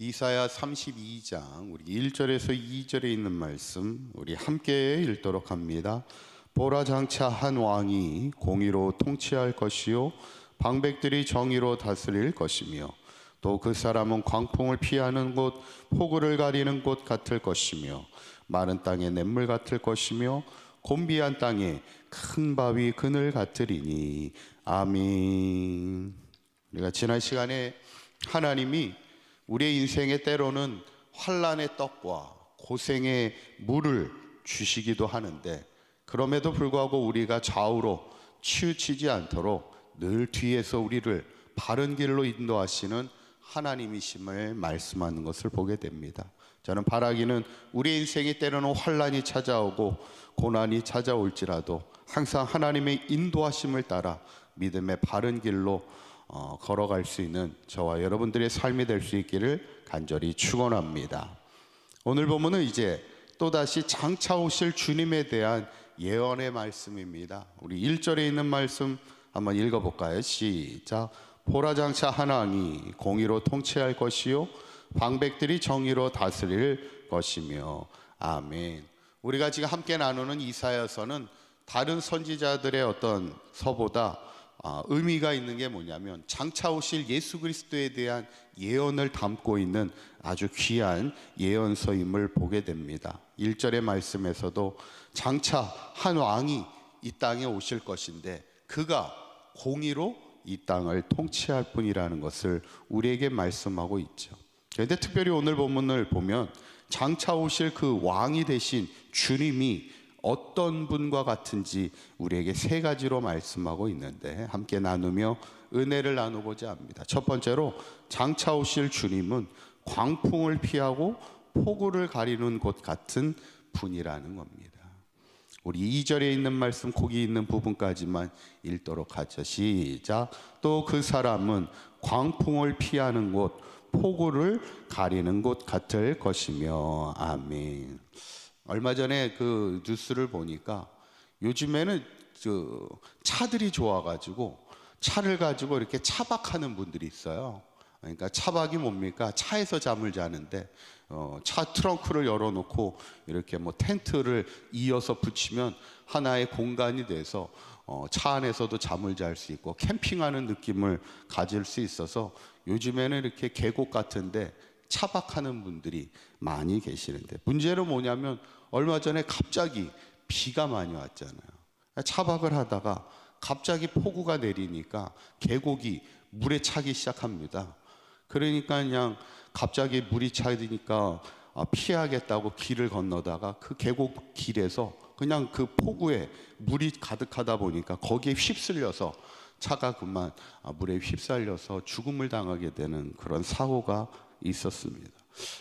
이사야 32장 우리 1절에서 2절에 있는 말씀 우리 함께 읽도록 합니다. 보라, 장차 한 왕이 공의로 통치할 것이요 방백들이 정의로 다스릴 것이며 또 그 사람은 광풍을 피하는 곳, 폭우를 가리는 곳 같을 것이며 마른 땅에 냇물 같을 것이며 곤비한 땅에 큰 바위 그늘 같으리니. 아멘. 우리가 지난 시간에 하나님이 우리의 인생에 때로는 환난의 떡과 고생의 물을 주시기도 하는데, 그럼에도 불구하고 우리가 좌우로 치우치지 않도록 늘 뒤에서 우리를 바른 길로 인도하시는 하나님이심을 말씀하는 것을 보게 됩니다. 저는 바라기는 우리 인생이 때로는 환난이 찾아오고 고난이 찾아올지라도 항상 하나님의 인도하심을 따라 믿음의 바른 길로 걸어갈 수 있는 저와 여러분들의 삶이 될 수 있기를 간절히 축원합니다. 오늘 본문은 이제 또다시 장차 오실 주님에 대한 예언의 말씀입니다. 우리 1절에 있는 말씀 한번 읽어볼까요? 시작. 보라, 장차 한 왕이 공의로 통치할 것이요 방백들이 정의로 다스릴 것이며. 아멘. 우리가 지금 함께 나누는 이사야서는 다른 선지자들의 어떤 서보다 의미가 있는 게 뭐냐면 장차 오실 예수 그리스도에 대한 예언을 담고 있는 아주 귀한 예언서임을 보게 됩니다. 1절의 말씀에서도 장차 한 왕이 이 땅에 오실 것인데 그가 공의로 이 땅을 통치할 뿐이라는 것을 우리에게 말씀하고 있죠. 그런데 특별히 오늘 본문을 보면 장차 오실 그 왕이 되신 주님이 어떤 분과 같은지 우리에게 세 가지로 말씀하고 있는데 함께 나누며 은혜를 나누고자 합니다. 첫 번째로 장차 오실 주님은 광풍을 피하고 폭우를 가리는 곳 같은 분이라는 겁니다. 우리 2절에 있는 말씀 거기 있는 부분까지만 읽도록 하죠. 시작. 또 그 사람은 광풍을 피하는 곳, 폭우를 가리는 곳 같을 것이며. 아멘. 얼마 전에 그 뉴스를 보니까 요즘에는 차들이 좋아가지고 차를 가지고 이렇게 차박하는 분들이 있어요. 그러니까 차박이 뭡니까? 차에서 잠을 자는데 차 트렁크를 열어놓고 이렇게 뭐 텐트를 이어서 붙이면 하나의 공간이 돼서 차 안에서도 잠을 잘 수 있고 캠핑하는 느낌을 가질 수 있어서 요즘에는 이렇게 계곡 같은데 차박하는 분들이 많이 계시는데, 문제는 뭐냐면 얼마 전에 갑자기 비가 많이 왔잖아요. 차박을 하다가 갑자기 폭우가 내리니까 계곡이 물에 차기 시작합니다. 그러니까 그냥 갑자기 물이 차니까 피하겠다고 길을 건너다가 그 계곡 길에서 그냥 그 폭우에 물이 가득하다 보니까 거기에 휩쓸려서 차가 그만 물에 휩쓸려서 죽음을 당하게 되는 그런 사고가 있었습니다.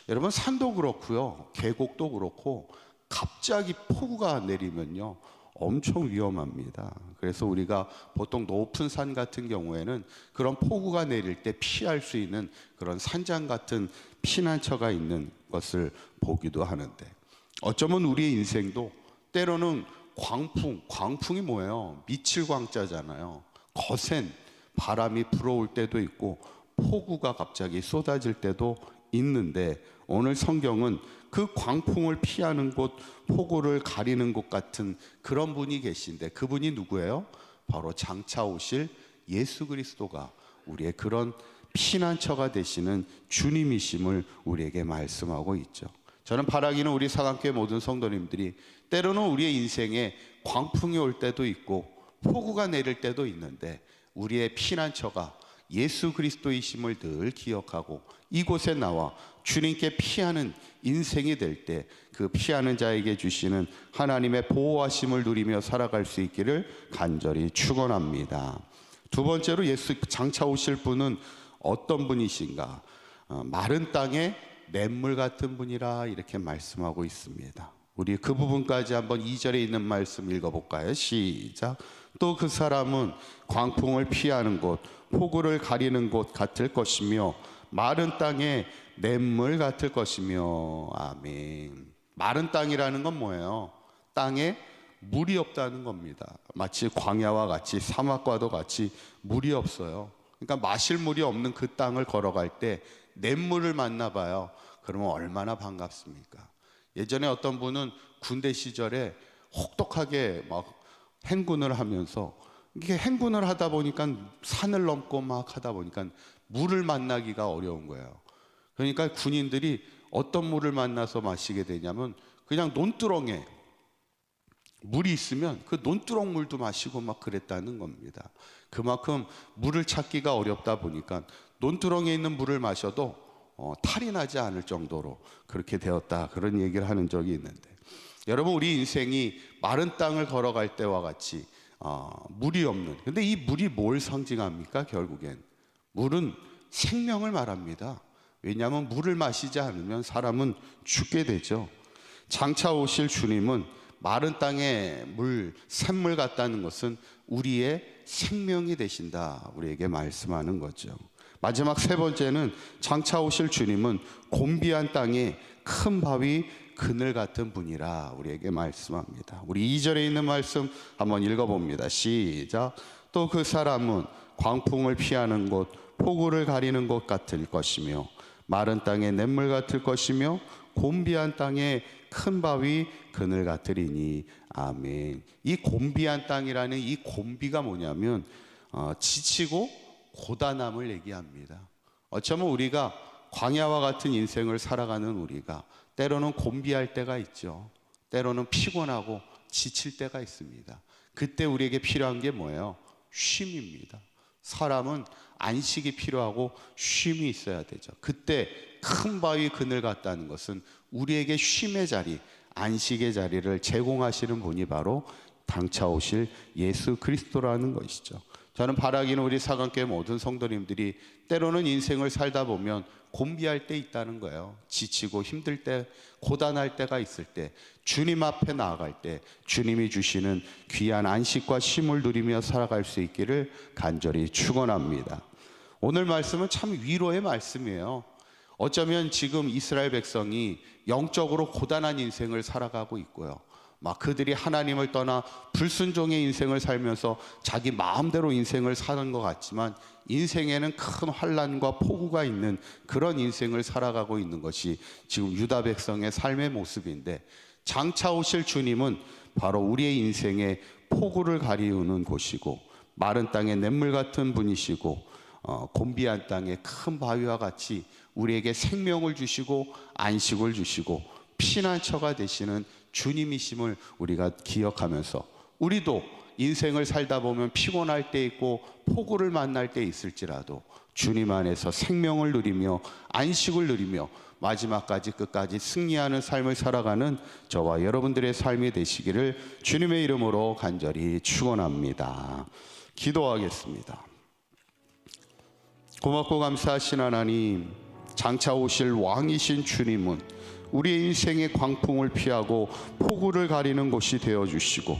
여러분, 산도 그렇고요, 계곡도 그렇고 갑자기 폭우가 내리면요 엄청 위험합니다. 그래서 우리가 보통 높은 산 같은 경우에는 그런 폭우가 내릴 때 피할 수 있는 그런 산장 같은 피난처가 있는 것을 보기도 하는데, 어쩌면 우리의 인생도 때로는 광풍이 뭐예요? 미칠 광자잖아요. 거센 바람이 불어올 때도 있고 폭우가 갑자기 쏟아질 때도 있는데, 오늘 성경은 그 광풍을 피하는 곳, 폭우를 가리는 곳 같은 그런 분이 계신데 그분이 누구예요? 바로 장차 오실 예수 그리스도가 우리의 그런 피난처가 되시는 주님이심을 우리에게 말씀하고 있죠. 저는 바라기는 우리 사랑교회 모든 성도님들이 때로는 우리의 인생에 광풍이 올 때도 있고 폭우가 내릴 때도 있는데 우리의 피난처가 예수 그리스도이심을 늘 기억하고 이곳에 나와 주님께 피하는 인생이 될 때 그 피하는 자에게 주시는 하나님의 보호하심을 누리며 살아갈 수 있기를 간절히 축원합니다. 두 번째로 예수 장차 오실 분은 어떤 분이신가? 마른 땅에 냇물 같은 분이라 이렇게 말씀하고 있습니다. 우리 그 부분까지 한번 2절에 있는 말씀 읽어볼까요? 시작. 또 그 사람은 광풍을 피하는 곳, 폭우를 가리는 곳 같을 것이며 마른 땅에 냇물 같을 것이며. 아멘. 마른 땅이라는 건 뭐예요? 땅에 물이 없다는 겁니다. 마치 광야와 같이 사막과도 같이 물이 없어요. 그러니까 마실 물이 없는 그 땅을 걸어갈 때 냇물을 만나봐요. 그러면 얼마나 반갑습니까? 예전에 어떤 분은 군대 시절에 혹독하게 막 행군을 하면서, 이게 행군을 하다 보니까 산을 넘고 막 하다 보니까 물을 만나기가 어려운 거예요. 그러니까 군인들이 어떤 물을 만나서 마시게 되냐면 그냥 논두렁에 물이 있으면 그 논두렁 물도 마시고 막 그랬다는 겁니다. 그만큼 물을 찾기가 어렵다 보니까 논두렁에 있는 물을 마셔도 탈이 나지 않을 정도로 그렇게 되었다, 그런 얘기를 하는 적이 있는데, 여러분, 우리 인생이 마른 땅을 걸어갈 때와 같이 물이 없는, 근데 이 물이 뭘 상징합니까? 결국엔 물은 생명을 말합니다. 왜냐하면 물을 마시지 않으면 사람은 죽게 되죠. 장차 오실 주님은 마른 땅에 물, 샘물 같다는 것은 우리의 생명이 되신다, 우리에게 말씀하는 거죠. 마지막 세 번째는 장차 오실 주님은 곤비한 땅에 큰 바위, 그늘 같은 분이라 우리에게 말씀합니다. 우리 2절에 있는 말씀 한번 읽어봅니다. 시작. 또 그 사람은 광풍을 피하는 곳, 폭우를 가리는 곳 같을 것이며 마른 땅에 냇물 같을 것이며 곤비한 땅에 큰 바위, 그늘 같으리니. 아멘. 이 곤비한 땅이라는 이 곤비가 뭐냐면 지치고 고단함을 얘기합니다. 어쩌면 우리가 광야와 같은 인생을 살아가는 우리가 때로는 곤비할 때가 있죠. 때로는 피곤하고 지칠 때가 있습니다. 그때 우리에게 필요한 게 뭐예요? 쉼입니다. 사람은 안식이 필요하고 쉼이 있어야 되죠. 그때 큰 바위, 그늘 같다는 것은 우리에게 쉼의 자리, 안식의 자리를 제공하시는 분이 바로 장차 오실 예수 그리스도라는 것이죠. 저는 바라기는 우리 사강교회 모든 성도님들이 때로는 인생을 살다 보면 곤비할 때 있다는 거예요. 지치고 힘들 때, 고단할 때가 있을 때, 주님 앞에 나아갈 때 주님이 주시는 귀한 안식과 쉼을 누리며 살아갈 수 있기를 간절히 축원합니다. 오늘 말씀은 참 위로의 말씀이에요. 어쩌면 지금 이스라엘 백성이 영적으로 고단한 인생을 살아가고 있고요, 막 그들이 하나님을 떠나 불순종의 인생을 살면서 자기 마음대로 인생을 사는 것 같지만 인생에는 큰 환난과 폭우가 있는 그런 인생을 살아가고 있는 것이 지금 유다 백성의 삶의 모습인데, 장차 오실 주님은 바로 우리의 인생에 폭우를 가리우는 곳이고 마른 땅에 냇물 같은 분이시고 곤비한 땅에 큰 바위와 같이 우리에게 생명을 주시고 안식을 주시고 피난처가 되시는 주님이심을 우리가 기억하면서, 우리도 인생을 살다 보면 피곤할 때 있고 폭우를 만날 때 있을지라도 주님 안에서 생명을 누리며 안식을 누리며 마지막까지 끝까지 승리하는 삶을 살아가는 저와 여러분들의 삶이 되시기를 주님의 이름으로 간절히 축원합니다. 기도하겠습니다. 고맙고 감사하신 하나님, 장차 오실 왕이신 주님은 우리의 인생의 광풍을 피하고 폭우를 가리는 곳이 되어주시고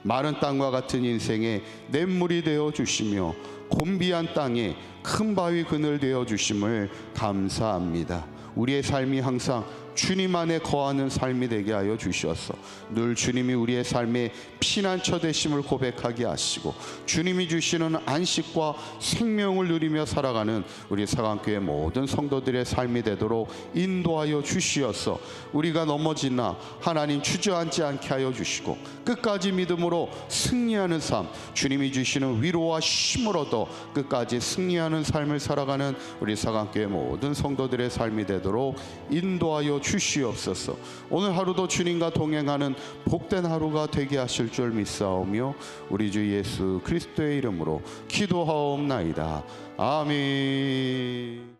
마른 땅과 같은 인생에 냇물이 되어주시며 곤비한 땅에 큰 바위, 그늘 되어주심을 감사합니다. 우리의 삶이 항상 주님 안에 거하는 삶이 되게 하여 주셔서 늘 주님이 우리의 삶의 피난처 되심을 고백하게 하시고 주님이 주시는 안식과 생명을 누리며 살아가는 우리 사강교회 모든 성도들의 삶이 되도록 인도하여 주시어서 우리가 넘어지나 하나님 주저앉지 않게 하여 주시고 끝까지 믿음으로 승리하는 삶, 주님이 주시는 위로와 힘을 얻어 끝까지 승리하는 삶을 살아가는 우리 사강교회 모든 성도들의 삶이 되도록 인도하여 주시옵소서. 오늘 하루도 주님과 동행하는 복된 하루가 되게 하실 줄 믿사오며 우리 주 예수 그리스도의 이름으로 기도하옵나이다. 아멘.